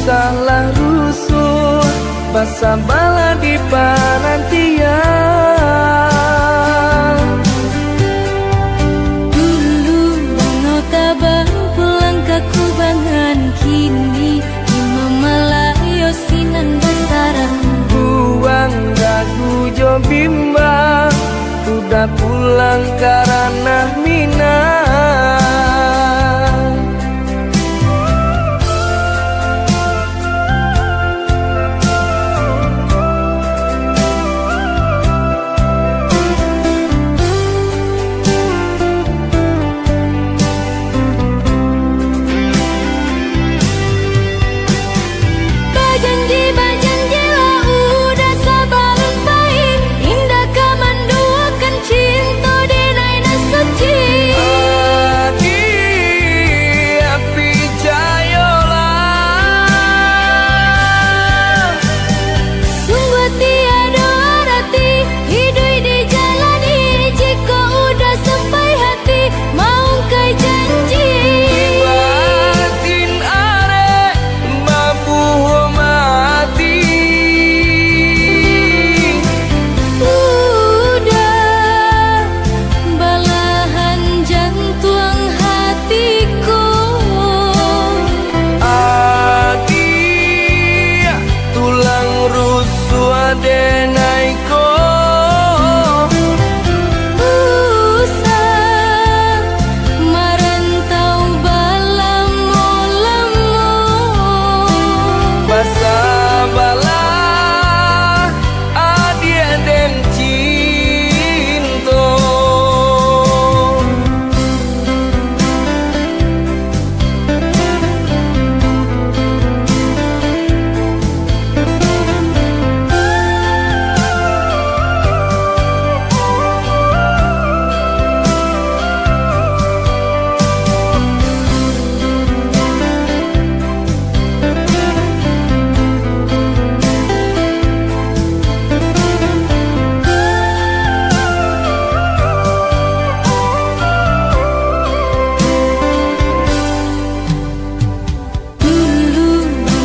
salah rusuh basa bala di panantian. Dulu mau tabang pulang ke kubangan, kini ima malayo sinan besaran. Buang ragu jo bimbang, udah pulang karena minang. Bajanji lah udah sabalun baik, indah kamanduakan cinta di naina suci. Api jayolah, Sungguh tiada arti hidup dijalani, jika udah sampai hati mau kai janji. batin are mabuh mati. Udah balahan jantung hatiku, Adi tulang rusuk adenaiko. usah merantau balamo-lamo. Basa bala adi den cinta. Dulu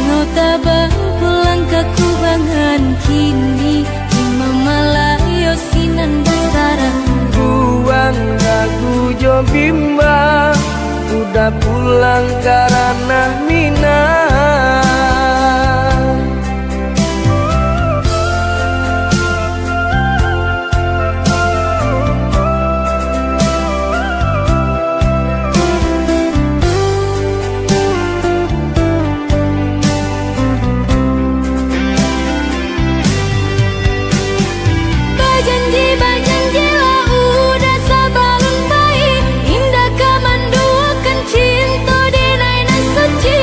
mau tabang pulang ke kubangan, kini ima malayo sinan besaran. Buang ragu jo bimbang, udah pulang karena minang. Bajanji lah udah sabalun baik, indah kamanduakan cinta di naina suci.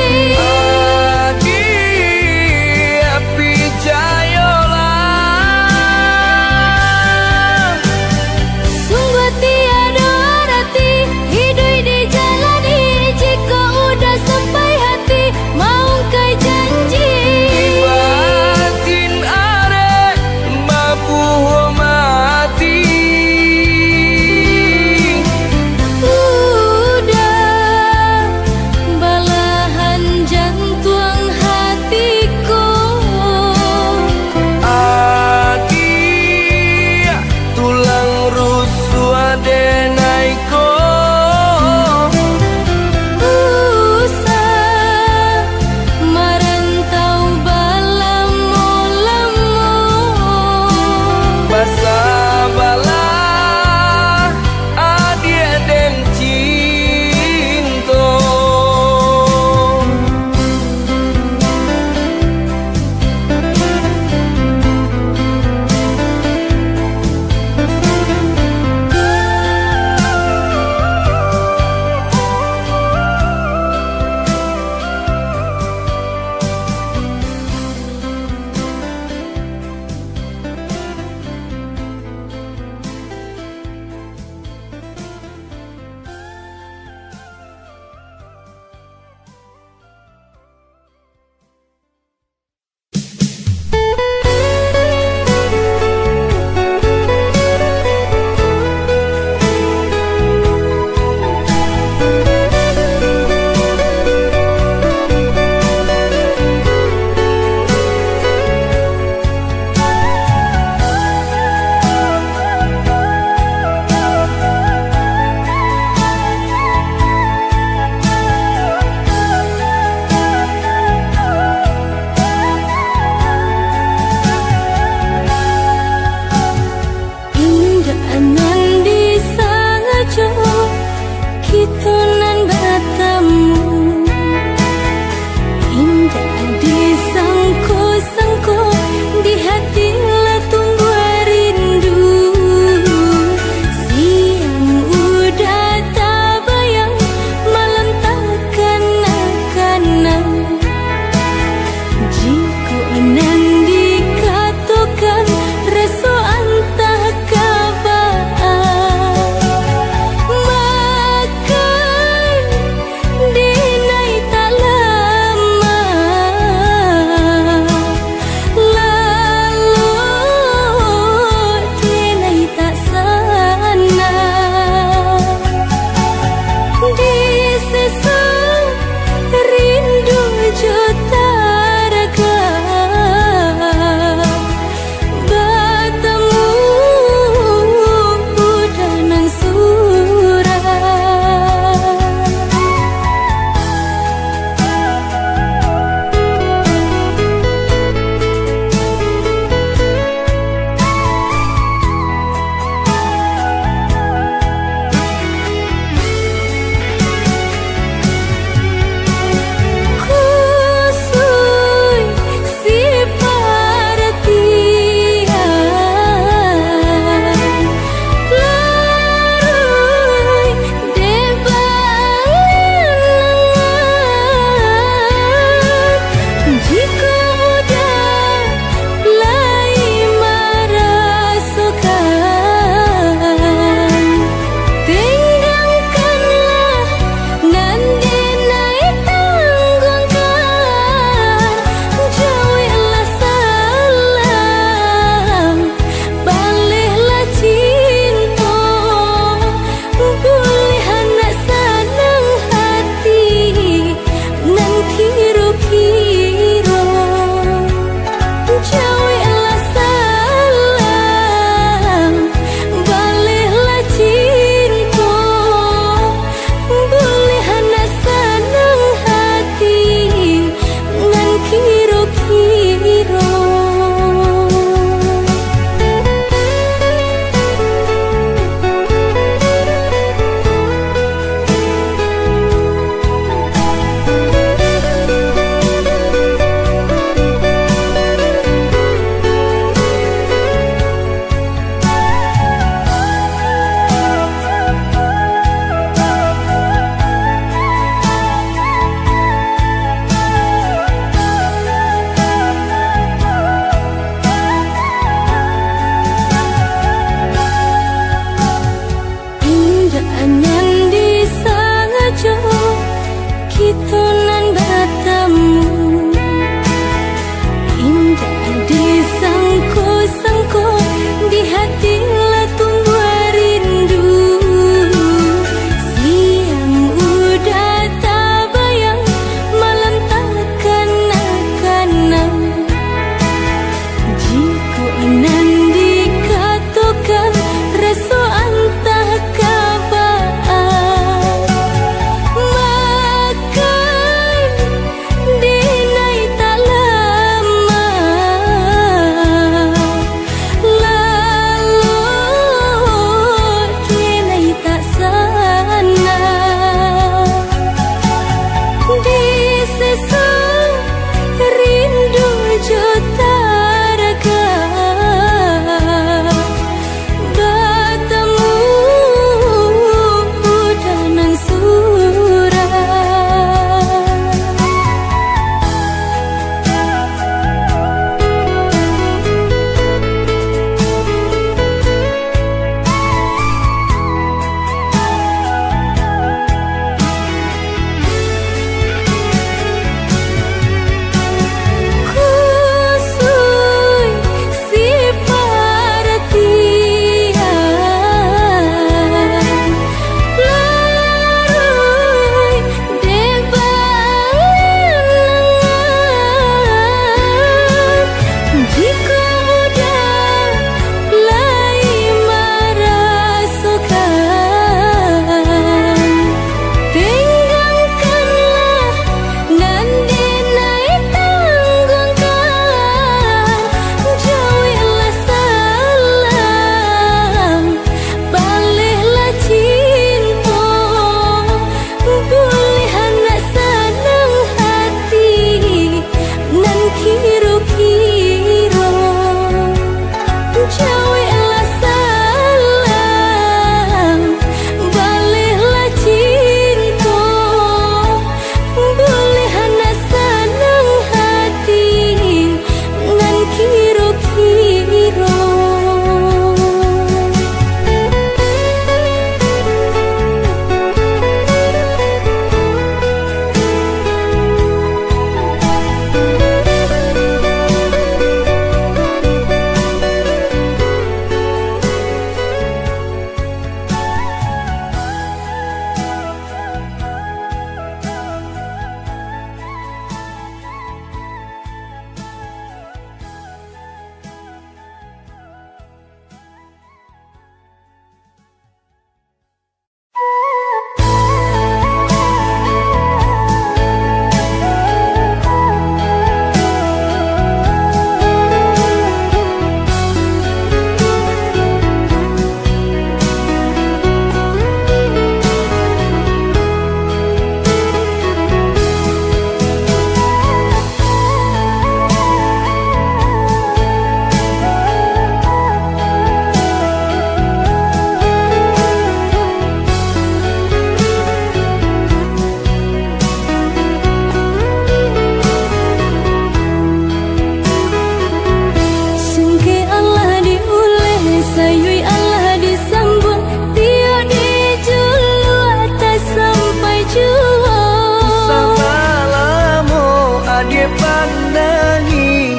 kandani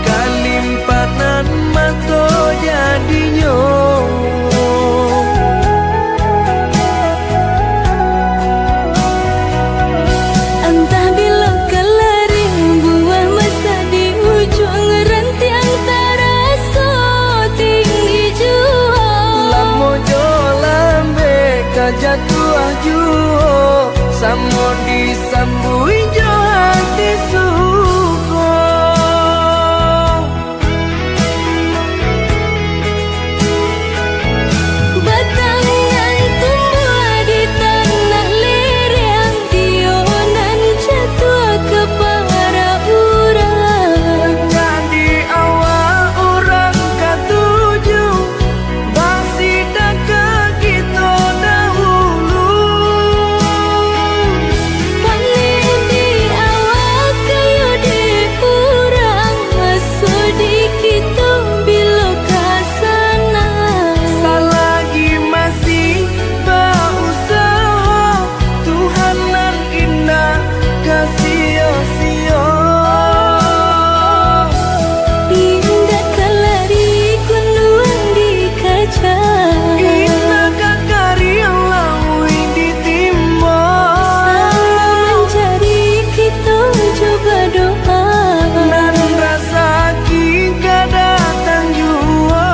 kalimpanan mato jadinyo. Entah bila kelaring buah masa di ujung ranting antara so tinggi jua. Lamo jo lambe kajatuah juo samo disambui jo hati suko. Batangan tumbuh di tanah lereng, tionan jatuh ke para urang. Jadi awal orang ketuju basi dekat kita dahulu. Paling di awal kayu di urang, masuk di kita bila kasana. Selagi masih berusaha Tuhan nan indah kasih-sia. Indah kelari gunung di kaca, Indah karya lawi ditimba. sama mencari kita coba doa. Nan rasa kita datang jua.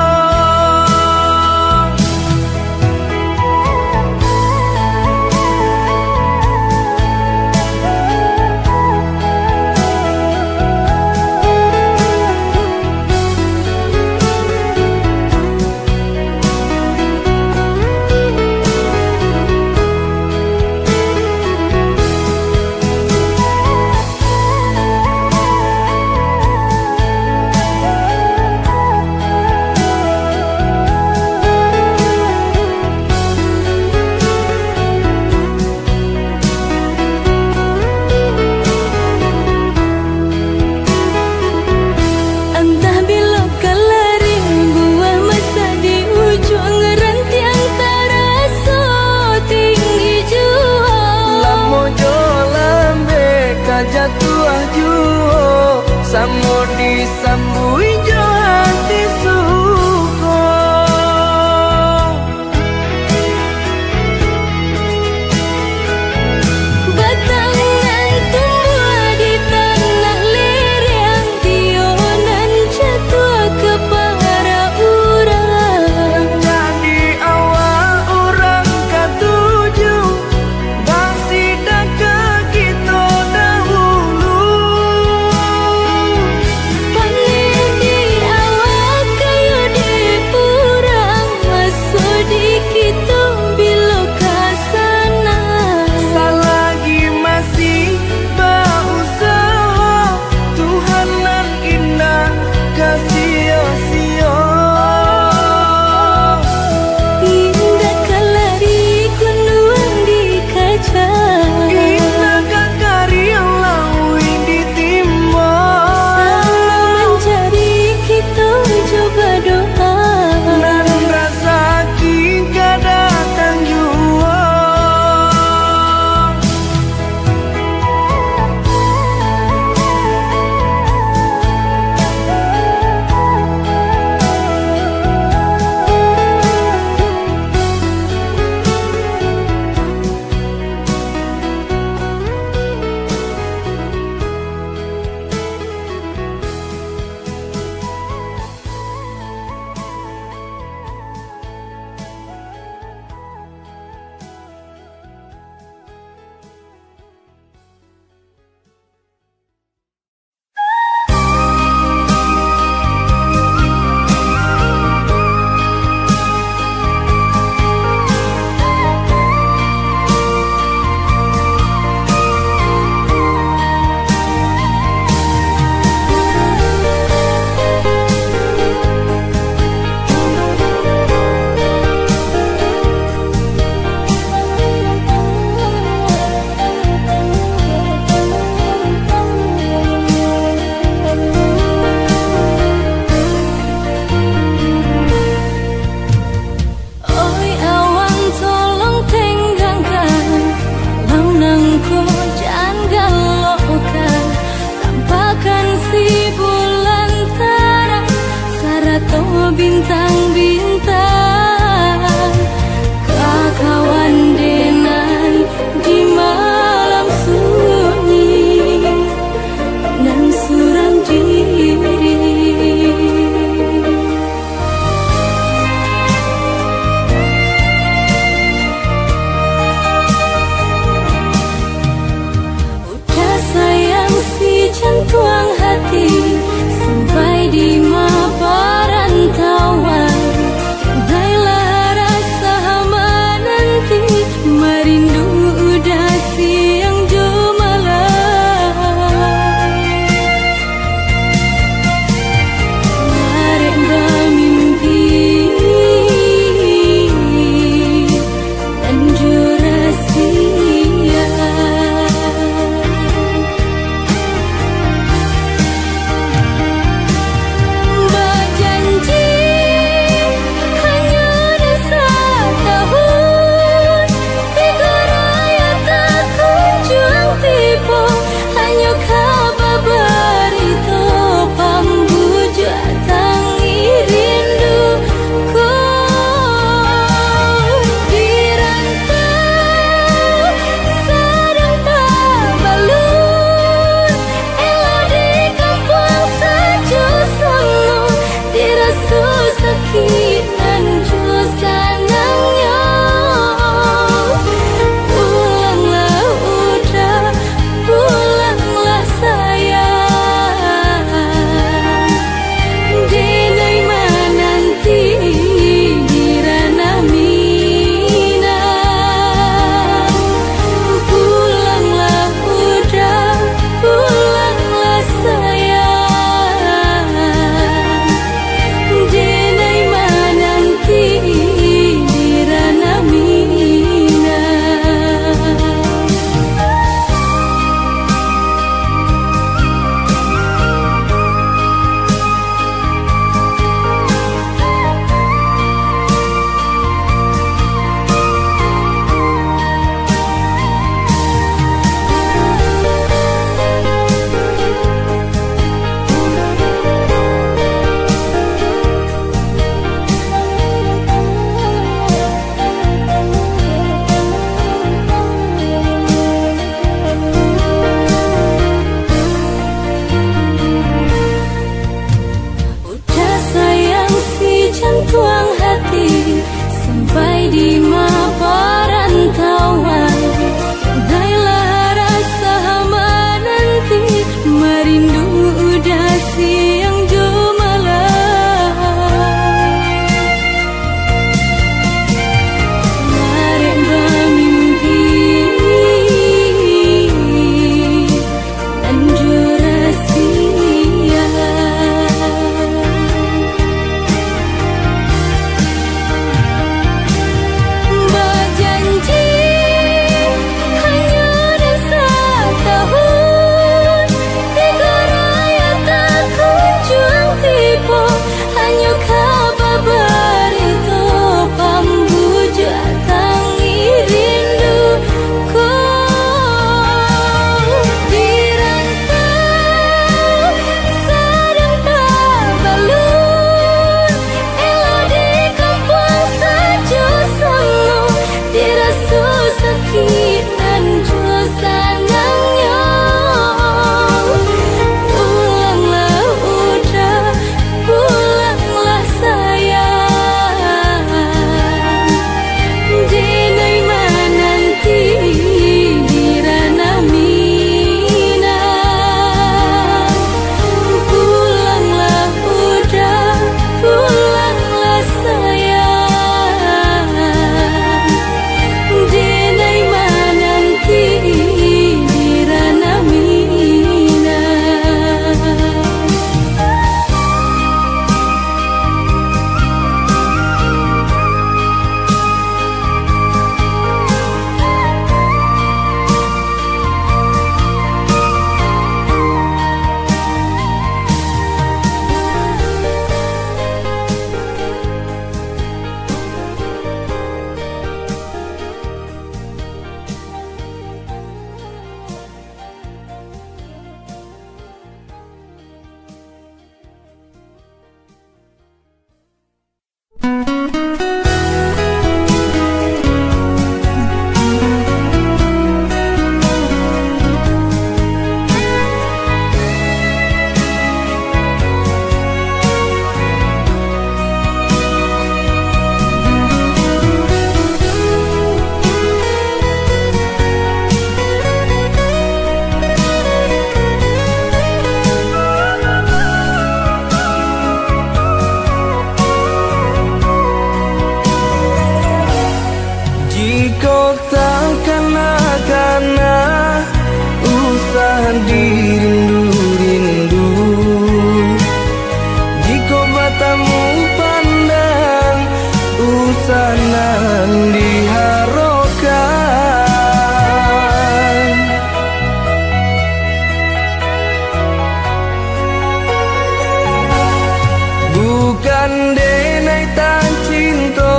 Entah bila kelaring buah masa di ujung ranting antara so tinggi jua. Lamo jo lambe kajatuah juo samo disambui jo hati suko. Batangan tumbuh di tanah lereng, tionan jatuh ke para urang. Jadi awal orang ketuju basi dekat kita dahulu. Paling di bintang-bintang, kakawan denai di malam sunyi nan suram diri. Udah sayang si jantuang hati sampai di perantauan, Jika takkan karena usah dirindu-rindu, jika matamu pandang usah nan diharapkan. Bukan denai tak cinta,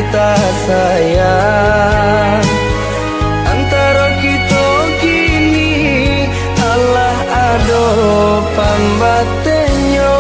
tak sayang, antara kita kini Allah ado pambatenyo.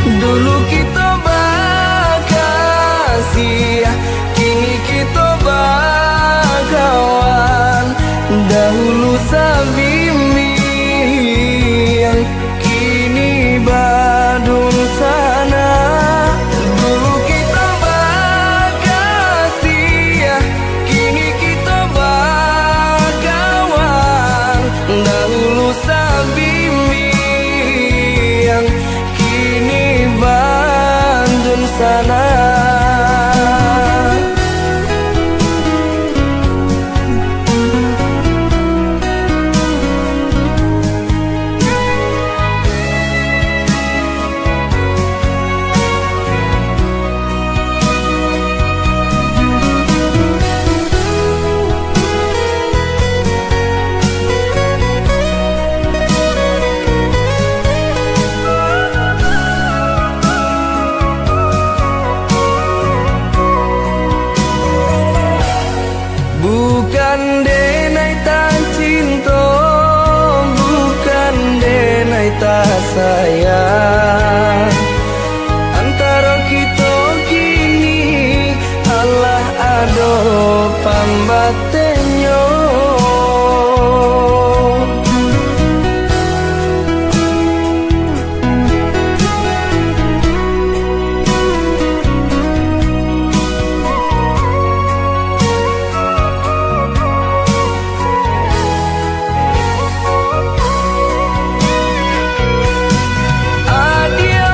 Dulu kita bakasih, kini kita bakawan. Dahulu sabimbing, kini badun sana. Dulu kita bakasih, kini kita bakawan. Dahulu sabimbing, kini bandun sana. Bukan denai tak cinta, bukan denai tak sayang, antara kita kini Allah ado pambatenyo. Adia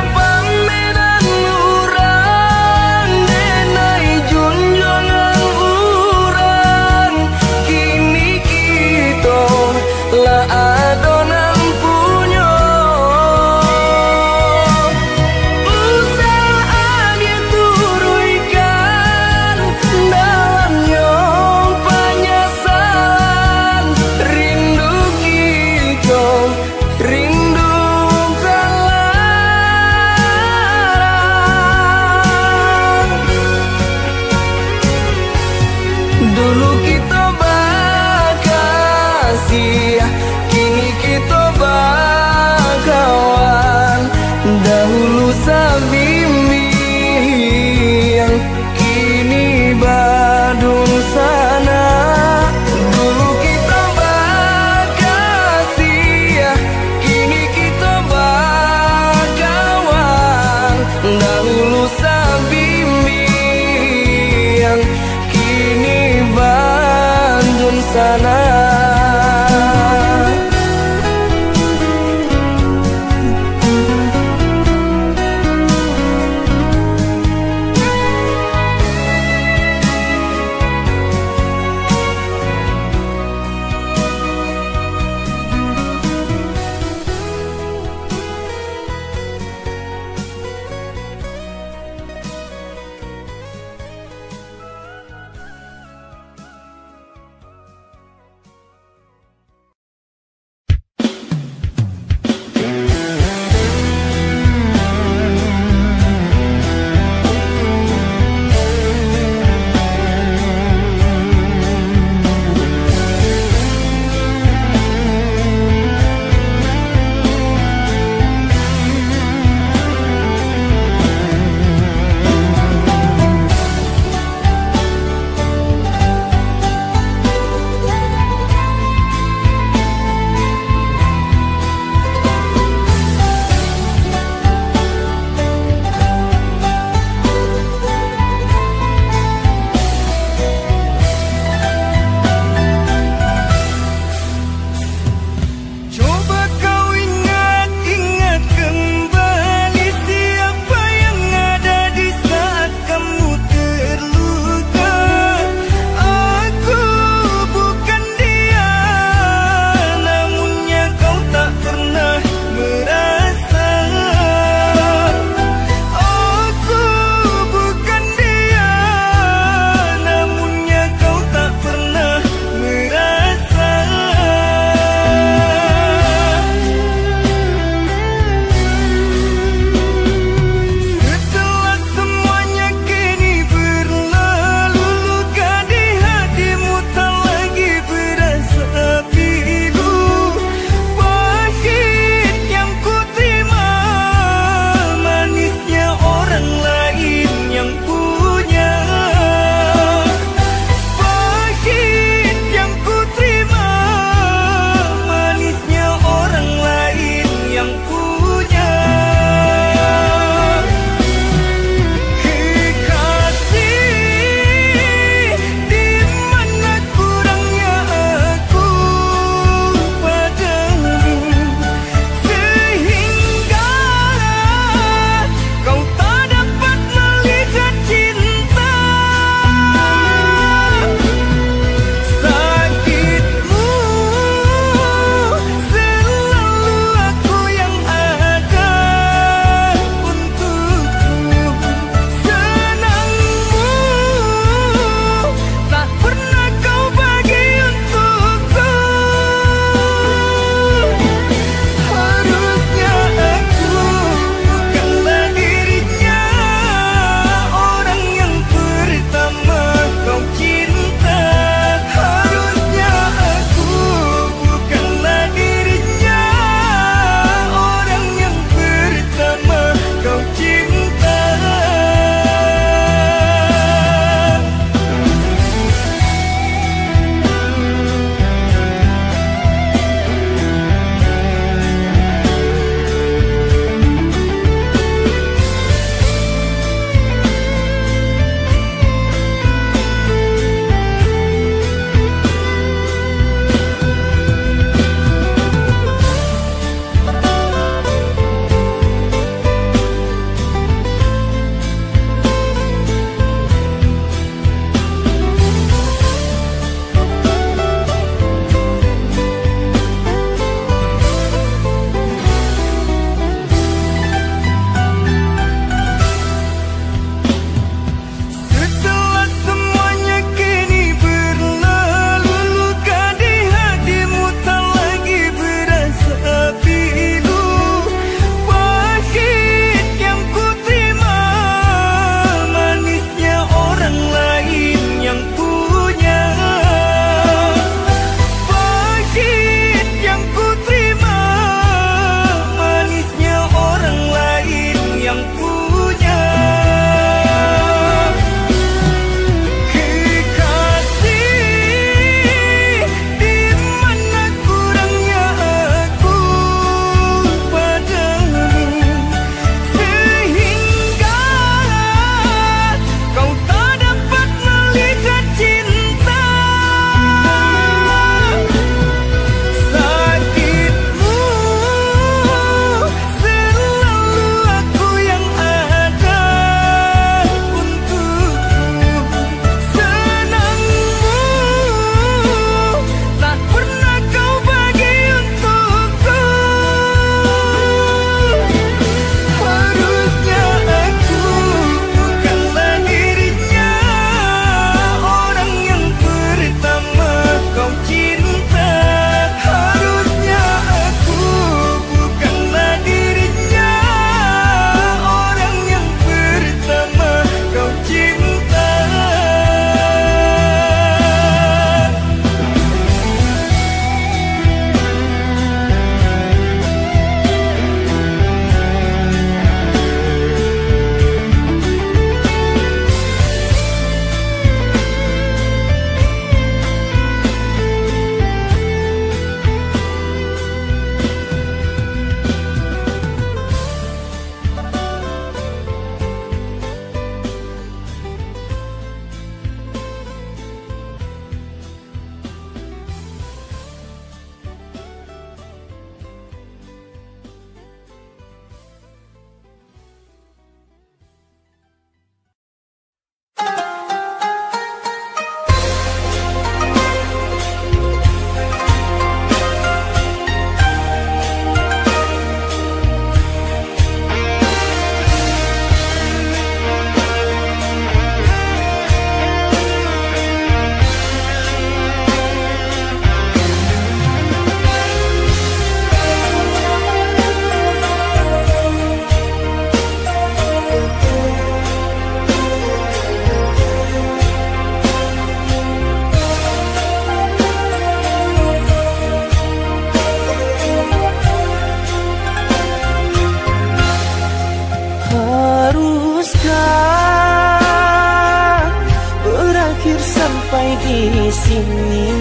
sini.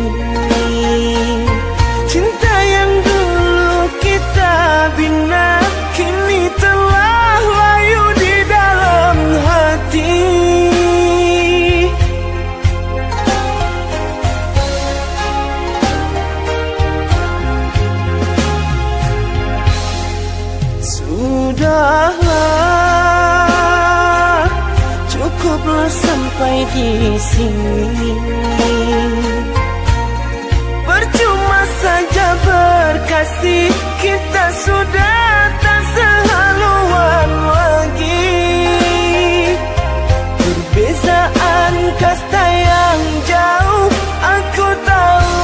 Cinta yang dulu kita bina kini telah layu di dalam hati. Sudahlah, cukuplah sampai di sini. Percuma saja berkasih, kita sudah tak sehaluan lagi. Perbezaan kasta yang jauh, aku tahu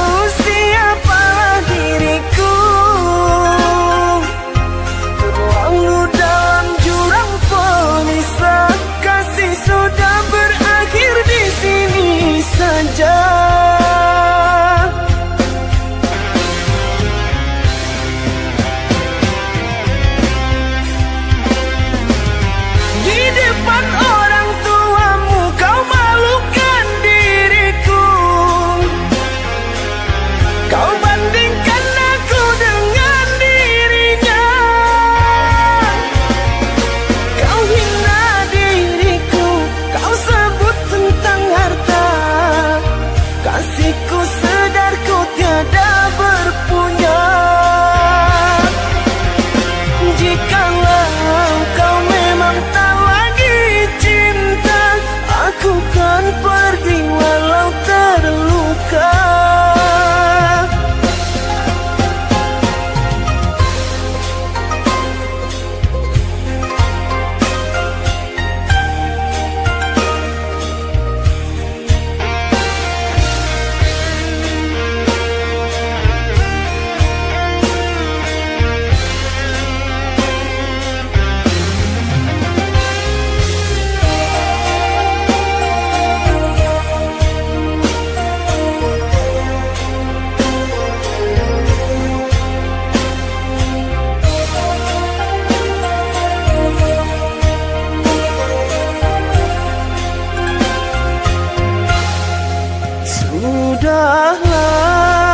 siapalah diriku. Terlalu dalam jurang pemisah, kasih sudah berakhir di sini saja. Di depan orang tuamu kau malukan diriku. Kau bandingkan aku dengan dirinya. Kau hina diriku, kau sebut tentang harta. Kasihku sedar ku tiada berpunya. Jikalau kau memang tak lagi cinta, aku kan pergi walau terluka.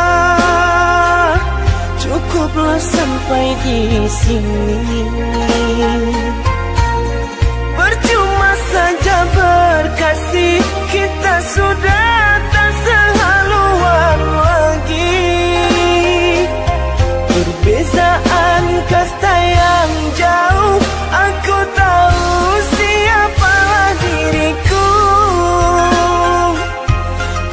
Sudahlah, cukuplah sampai di sini. Percuma saja berkasih, kita sudah tak sehaluan lagi. Perbezaan kasta yang jauh, aku tahu siapalah diriku.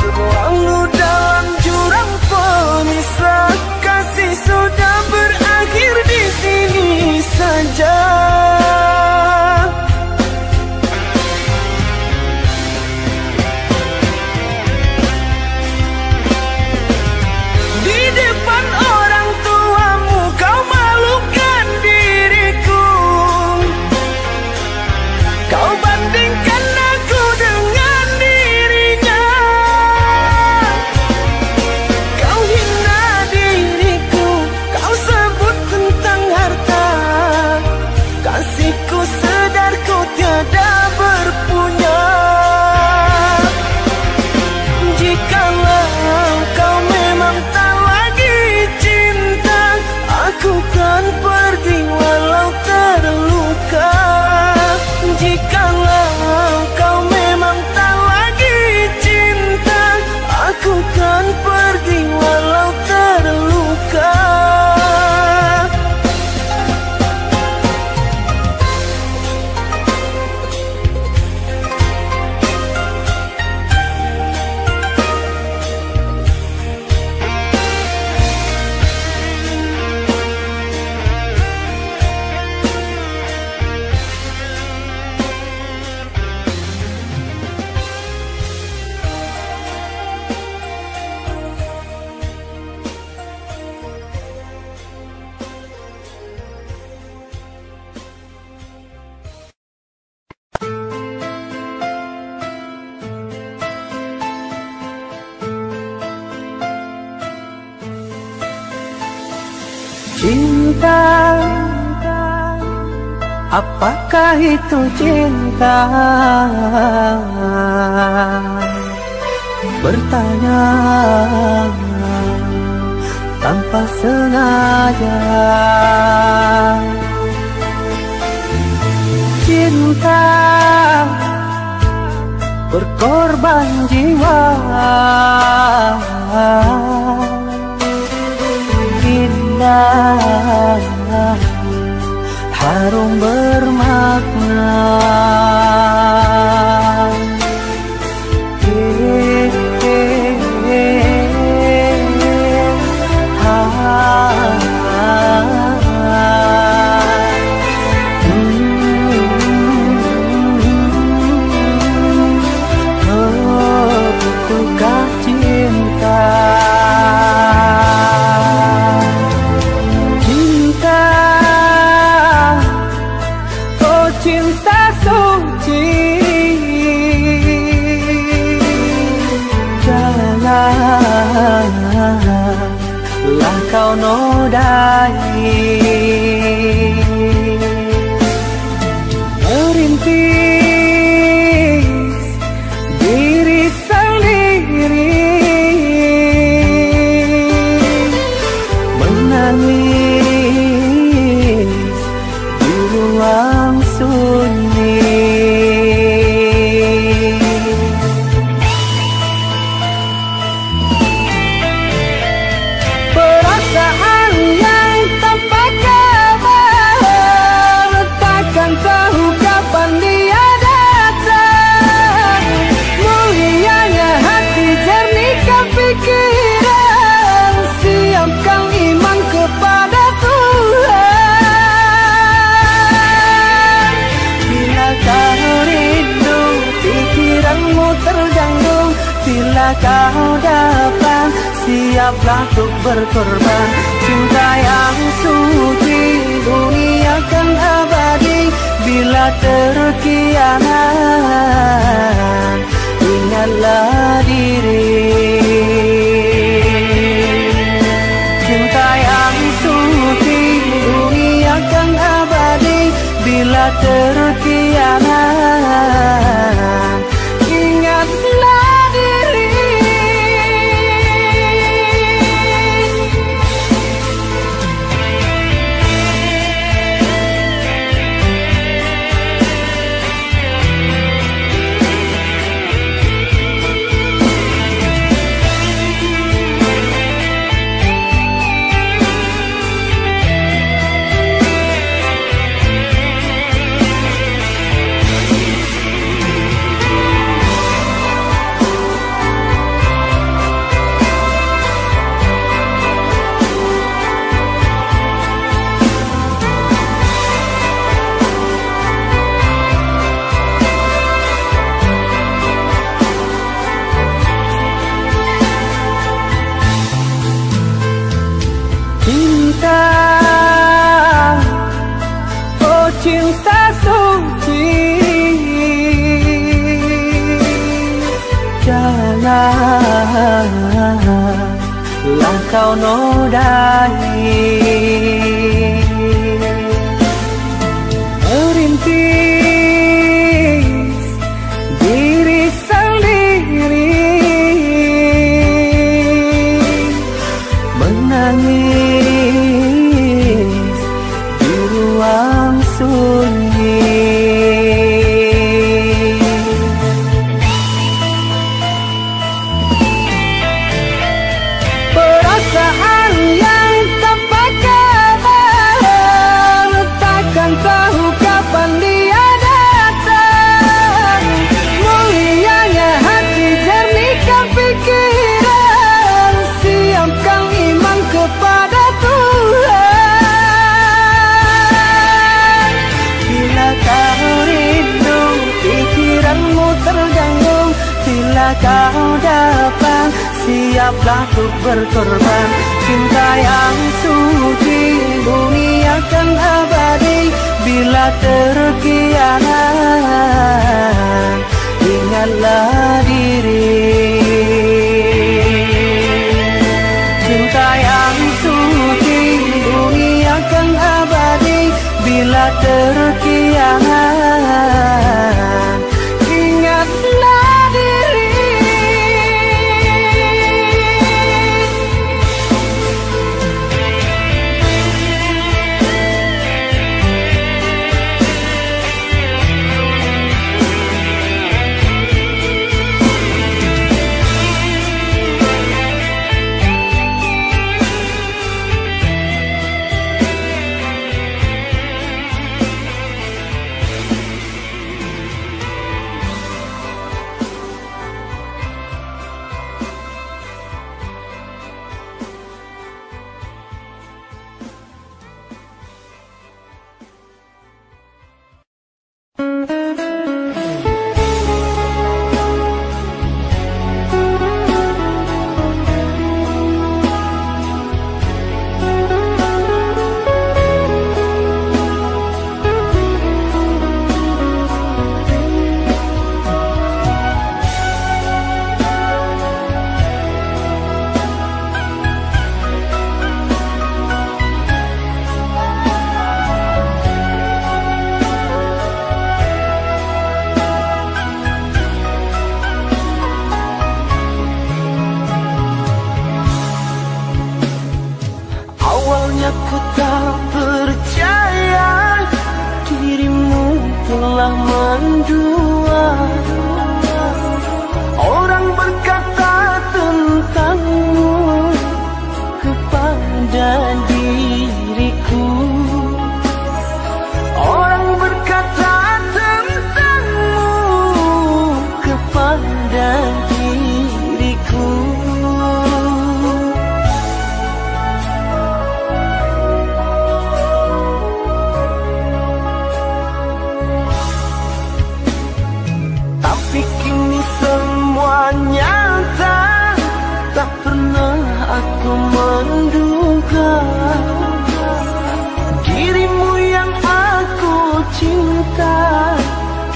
Terlalu dalam jurang pemisah, kasih sudah berakhir di sini saja. Di depan orang tuamu kau malukan diriku. Kau bandingkan aku dengan dirinya. Kau hina diriku, kau sebut tentang harta. Kasihku sedar ku tiada berpunya. Jikalau kau memang tak lagi cinta, aku kan pergi walau terluka. Jikalau kau memang tak lagi cinta, aku kan pergi walau terluka. Cinta, apakah itu cinta? bertanya tanpa sengaja. Cinta berkorban jiwa, indah harum bermakna. Lah kau nodai merintis diri sendiri, menangis di ruang sunyi. Bila kau dapat, siaplah untuk berkorban. Cinta yang suci, dunia kan abadi. Bila terkianat, ingatlah diri. Cinta yang suci, dunia kan abadi. Bila terkianat, ingatlah. Cinta, oh cinta suci, janganlah kau nodai merintis diri sendiri, menangis di ruang sunyi. Perasaan yang tanpa kabar, takkan tahu kapan dia datang. Mulianya hati, jernihkan pikiran, siapkan iman kepada Tuhan. Bila kau rindu, pikiranmu terganggu. Bila kau dapat, siaplah untuk berkorban. Cinta yang suci, dunia kan abadi. Bila terkianat, ingatlah diri. Cinta yang suci, dunia kan abadi. Bila terkianat, ingatlah diri. mendua. Orang berkata tentangmu kepada diriku. Orang berkata tentangmu kepada diriku. Tapi kini semua nyata, tak pernah aku menduga dirimu yang aku cinta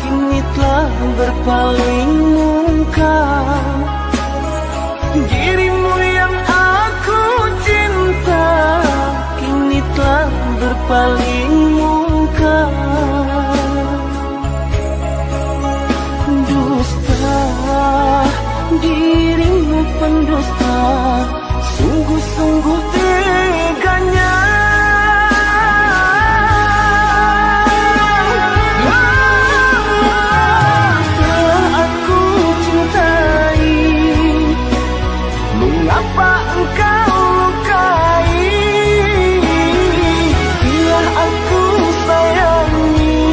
kini telah berpaling muka. Dirimu yang aku cinta kini telah berpaling muka. Dusta, dirimu pendusta, sungguh-sungguh teganya. Telah aku cintai, mengapa engkau lukai? Telah aku sayangi,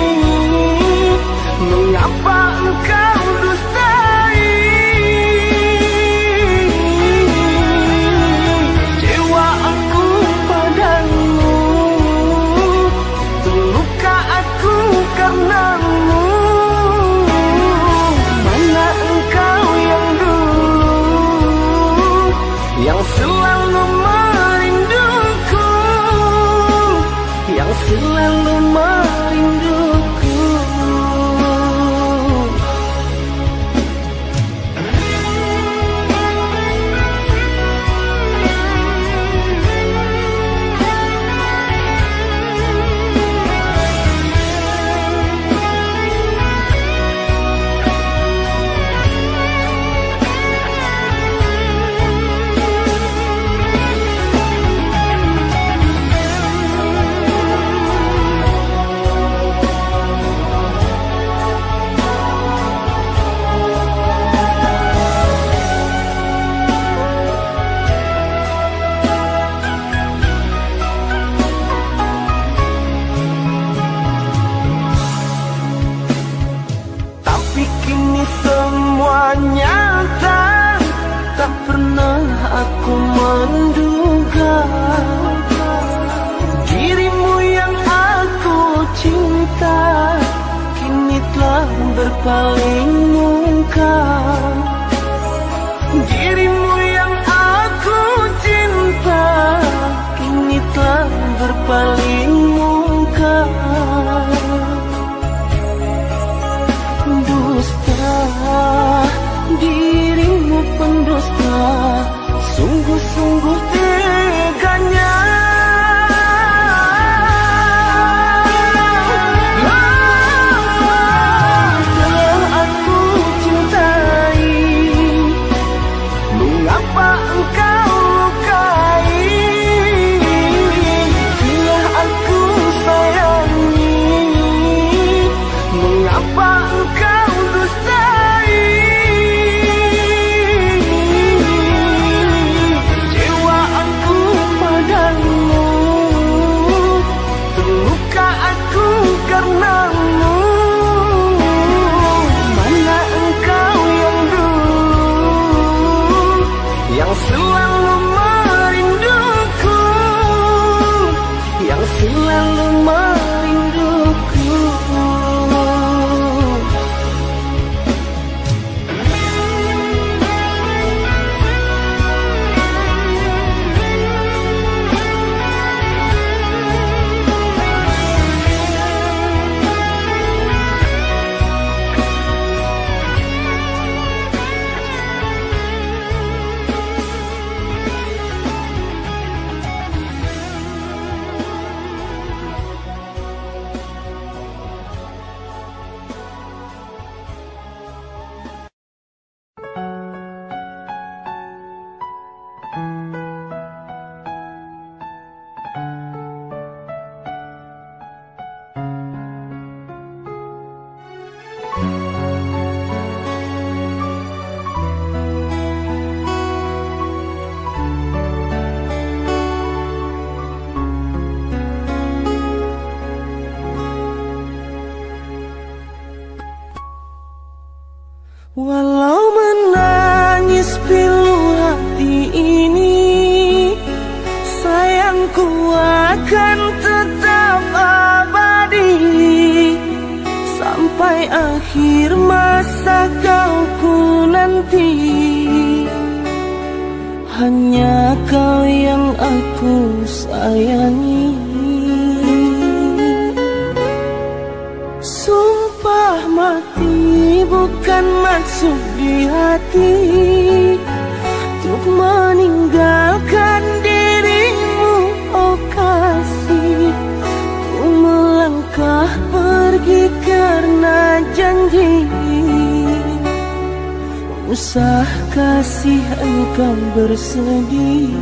mengapa engkau dustai? Cewa aku padamu, terluka aku karenamu. Mana engkau yang dulu, yang selalu merinduku, yang selalu merinduku. Tapi kini semua nyata, tak pernah aku menduga dirimu yang aku cinta kini telah berpaling muka. Dirimu yang aku cinta kini telah berpaling muka. Dusta, dirimu pendusta, sungguh-sungguh teganya. Telah aku cintai, mengapa engkau lukai? Telah aku sayangi, mengapa engkau dustai? Cewa Walau menangis pilu hati ini, sayangku akan tetap abadi. Sampai akhir masa kau ku nanti, hanya kau yang aku sayangi. Sumpah mati bukan maksud di hati untuk meninggalkan dirimu, oh kasih. Ku melangkah pergi karena janji, usah kasih engkau bersedih.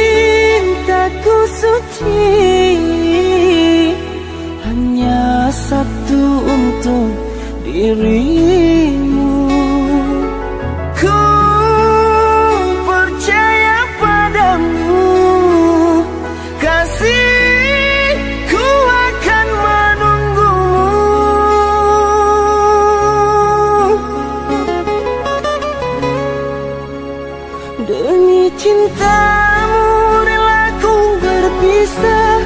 Cintaku suci, hanya satu untuk dirimu. Ku percaya padamu, kasihku akan menunggumu. Demi cintamu rela ku berpisah,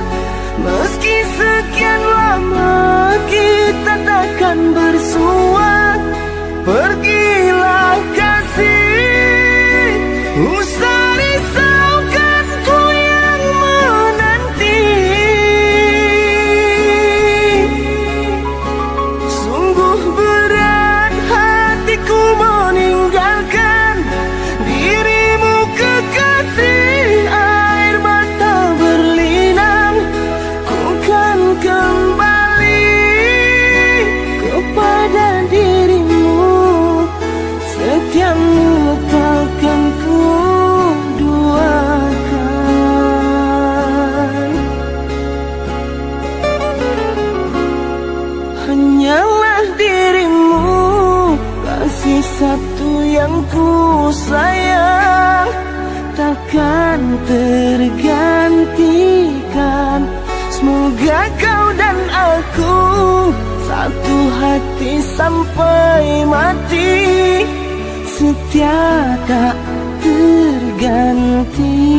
meski sekian lama kita takkan bersua. Pergilah kasih, usah risaukan ku yang menanti. Sungguh berat hatiku meninggalkan dirimu kekasih. Air mata berlinang, ku kan kembali kepada dirimu. Setiamu takkan ku duakan. Hanyalah dirimu, kasih satu yang ku sayang, takkan tergantikan. Semoga kau dan aku satu hati sampai mati, setia tak terganti.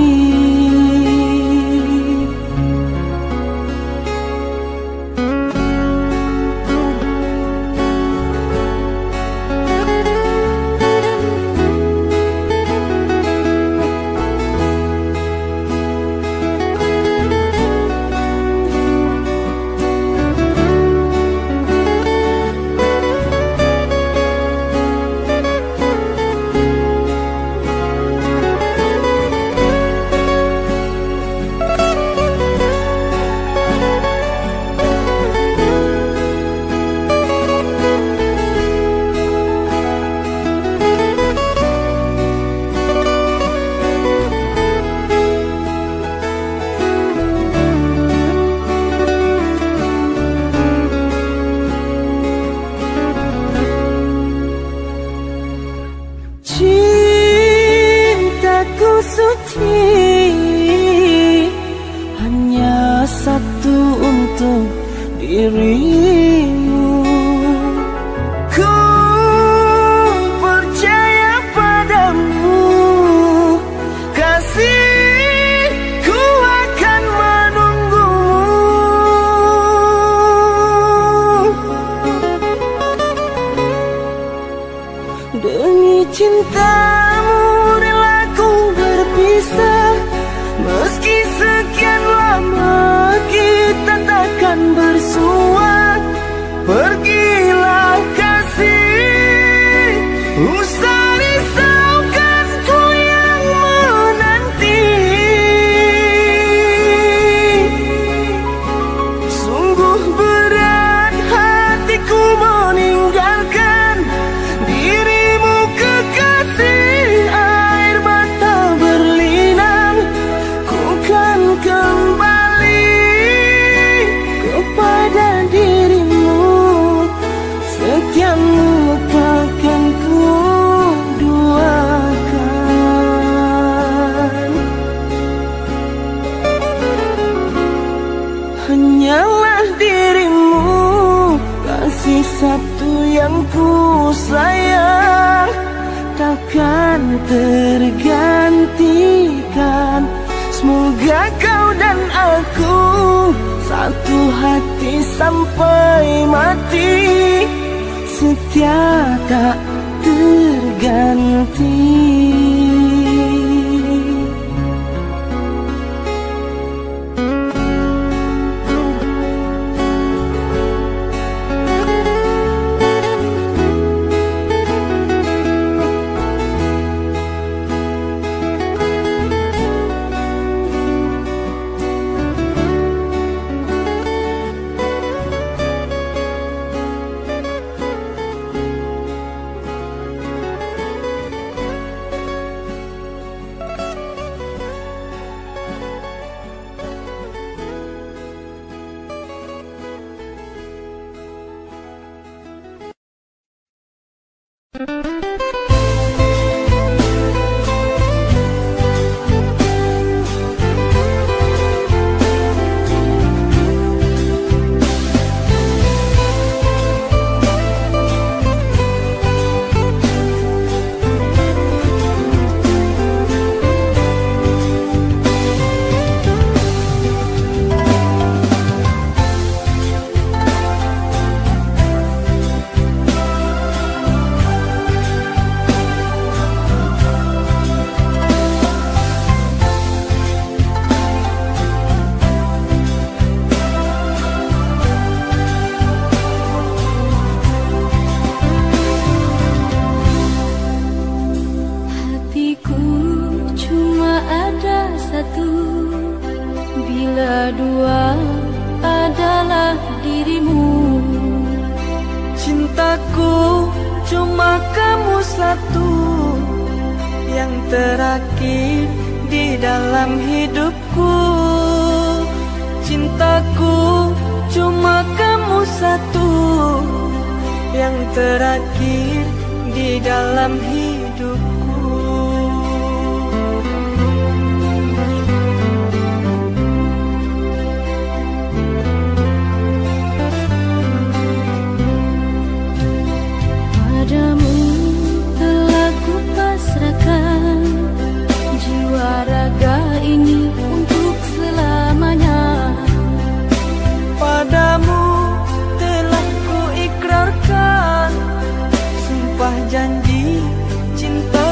hanyalah dirimu, kasih satu yang ku sayang, takkan tergantikan. Semoga kau dan aku satu hati sampai mati, setia tak terganti. Terakhir di dalam hidupku, cintaku cuma kamu satu yang terakhir di dalam hidupku. Padamu telah kupasrahkan jiwa raga ini untuk selamanya. Padamu telah ku ikrarkan sumpah janji cinta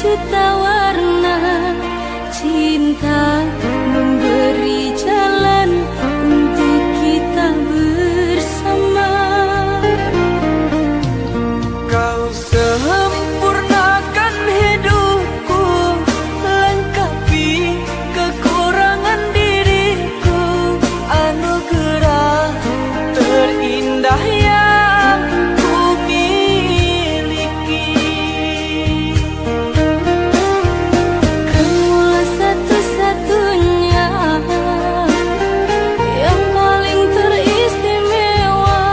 sejuta warna. Cinta memberi jalan untuk kita bersama. Kau sempurnakan hidupku, lengkapi kekurangan diriku, anugerah terindah yang ku miliki. Kamulah satu-satunya yang paling teristimewa.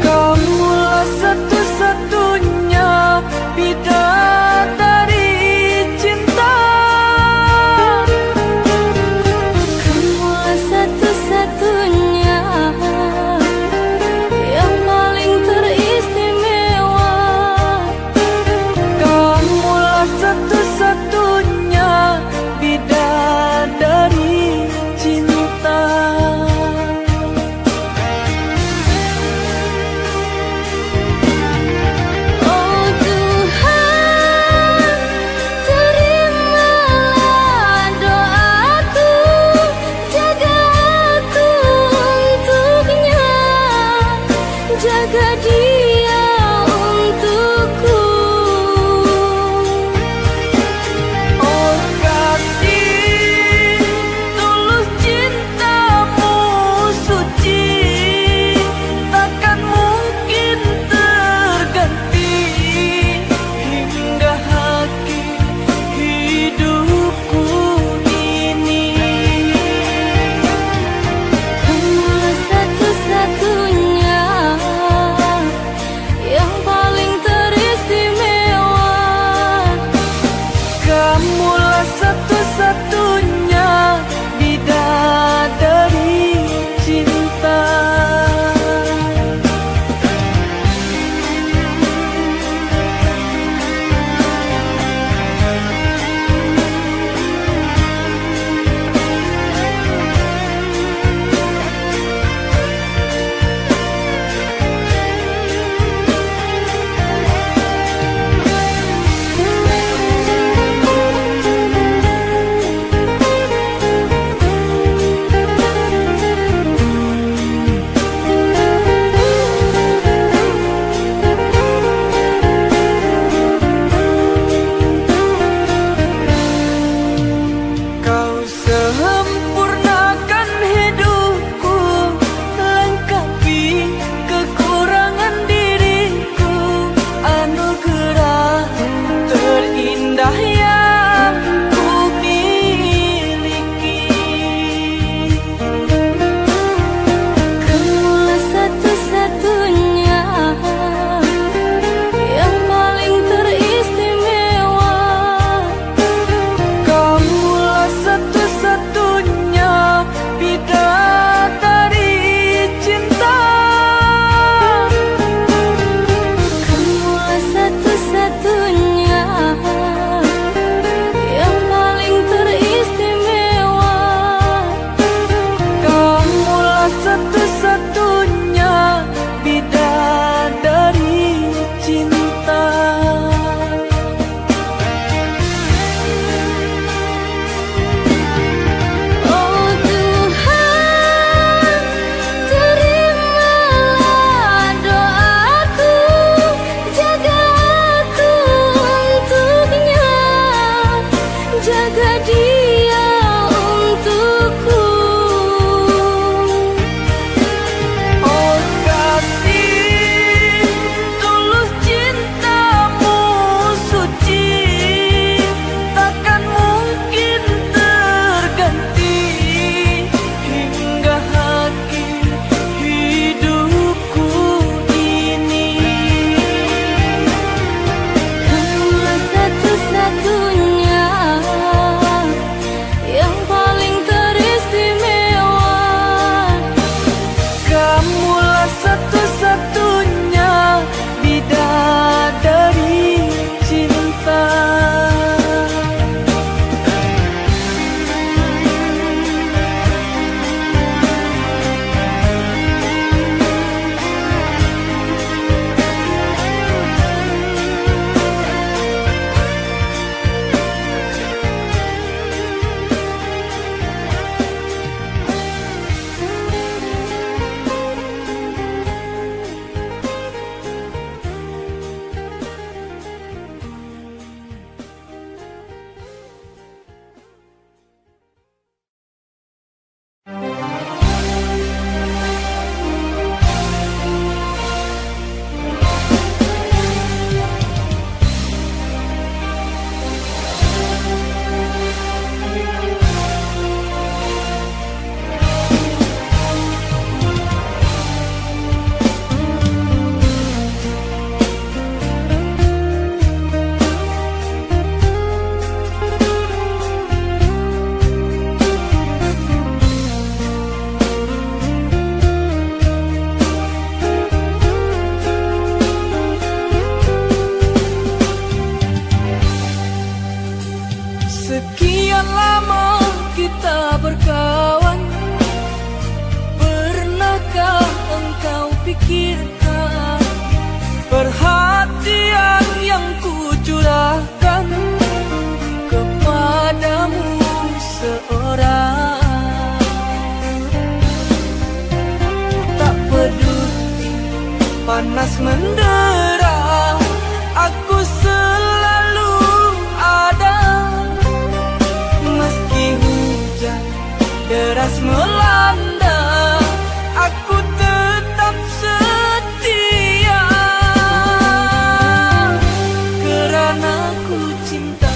Kamulah satu-satunya bidadari cinta. Kamulah satu-satunya yang paling teristimewa. Kamulah satu-satunya bidadari cinta. Oh Tuhan, terimalah doaku, jaga aku untuknya, jaga dia untukku. Oh kasih, tulus cintamu suci, takkan mungkin terganti hingga akhir hidupku ini. Kamulah satu-satunya pikirkan perhatian yang kucurahkan kepadamu seorang. Tak peduli panas mendera, aku selalu ada. Meski hujan deras melanda, aku tetap setia kerana ku cinta.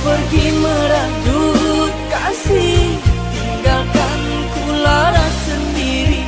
Pergi merajut kasih, tinggalkan ku lara sendiri.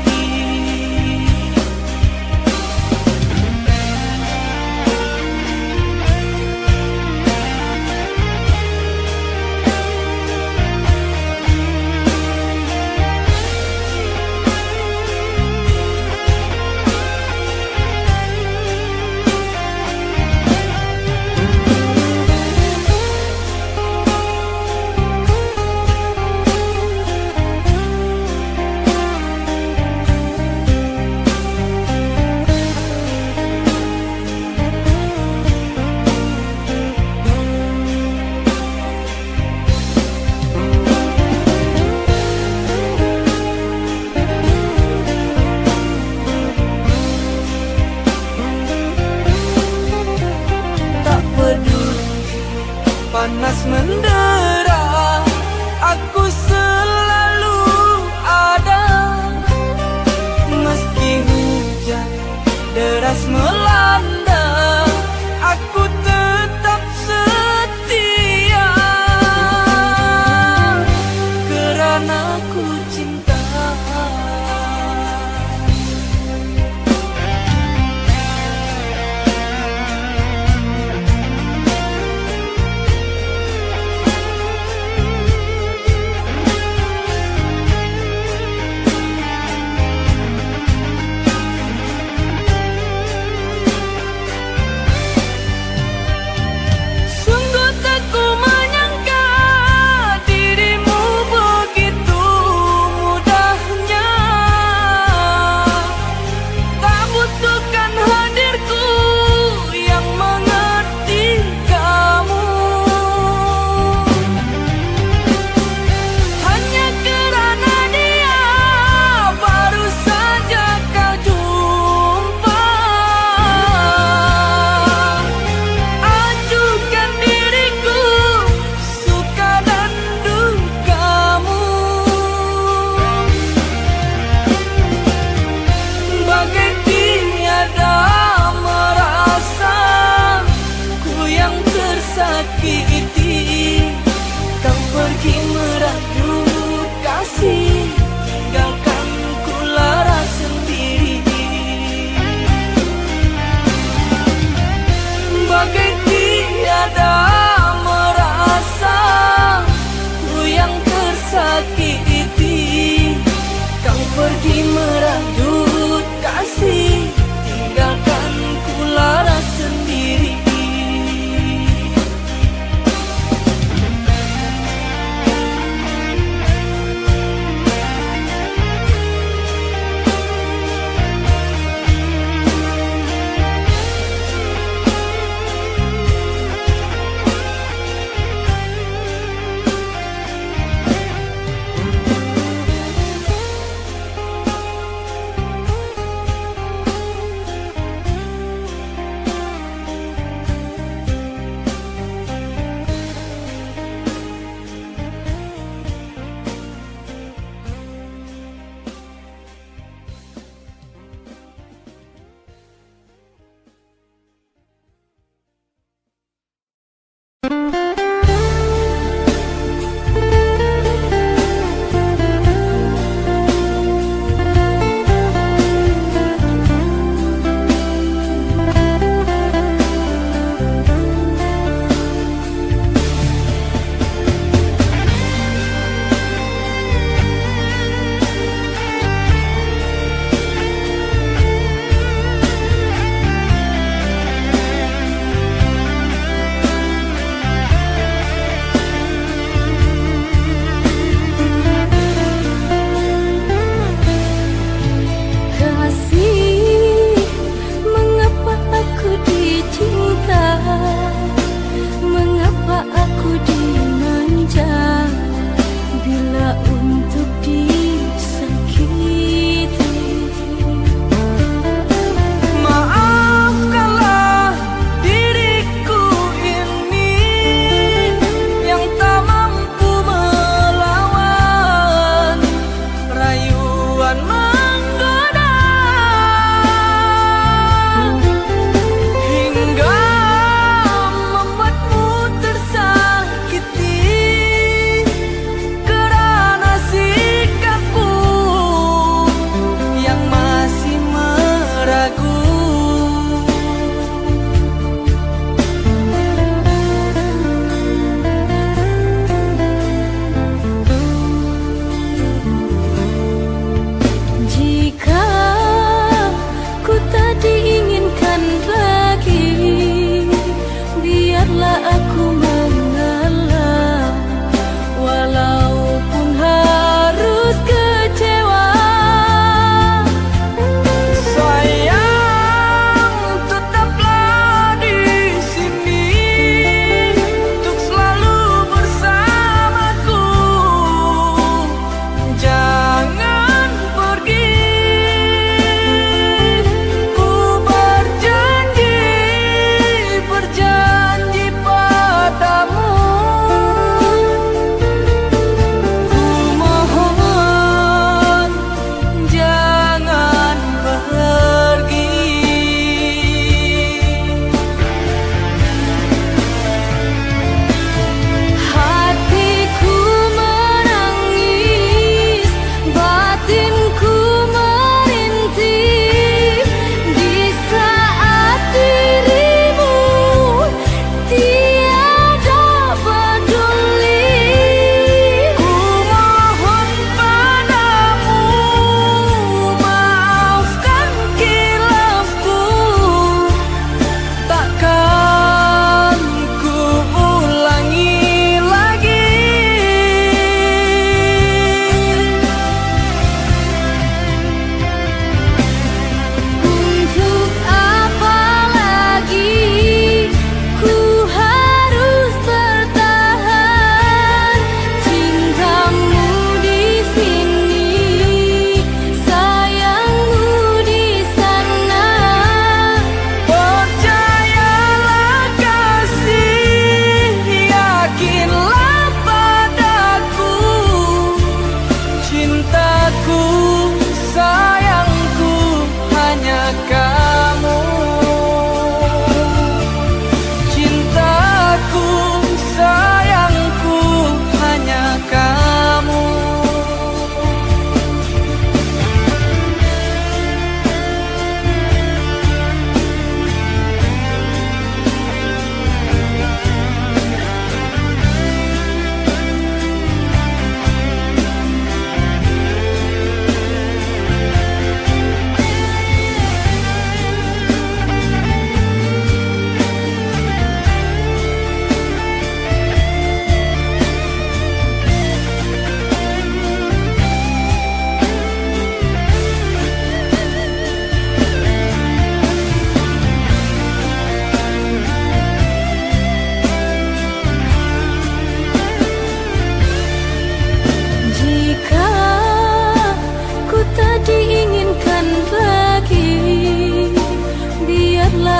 Panas mendera, aku selalu ada. Meski hujan deras melanda, aku tetap setia kerana ku cinta.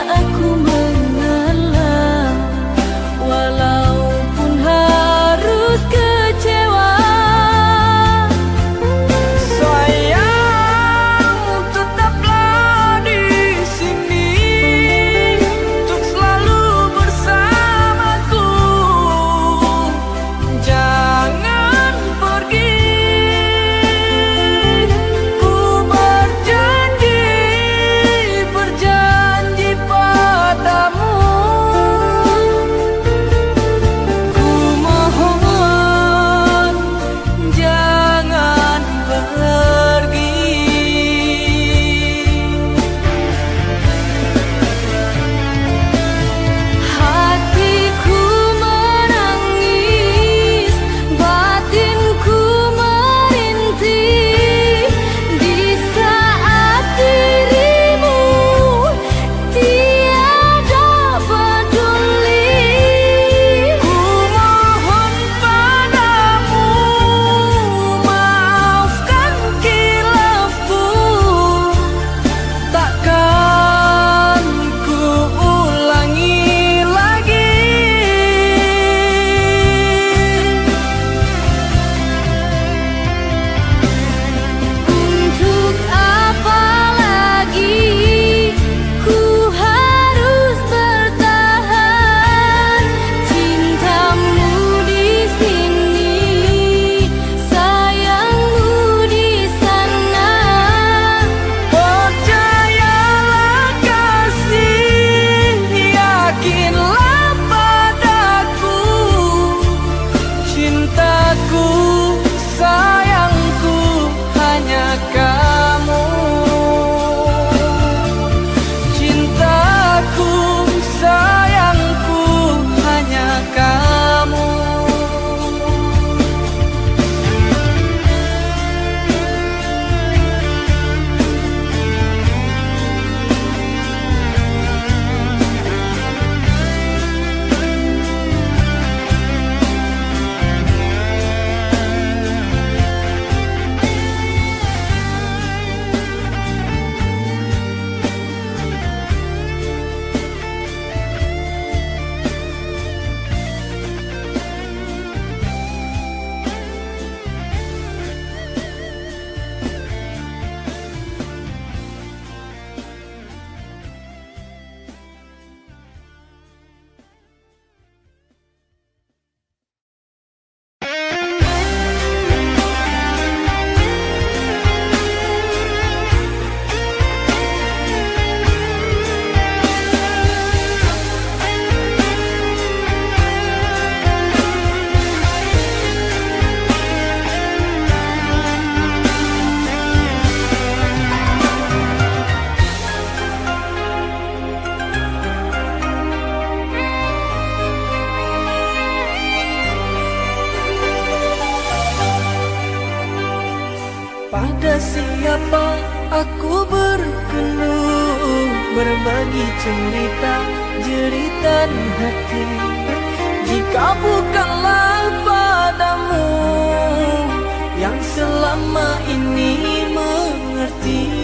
aku mengalah, walaupun harus kecewa. Sayang, tetaplah di sini untuk selalu bersamaku. Jangan pergi. Ku berjanji padamu. Ku mohon jangan pergi. Hatiku menangis, batinku merintih di saat dirimu tiada peduli. Ku mohon padamu, maafkan khilafku. Takkan ku ulangi lagi. Untuk apa lagi ku harus bertahan? Cintamu di sini, sayangmu di sana. Percayalah kasih, yakinlah padaku. Cintaku, sayangku, hanya kamu. Cintaku, sayangku, hanya kamu. Pada siapa aku berkeluh, berbagi cerita jeritan hati. Jika bukanlah padamu yang selama ini mengerti.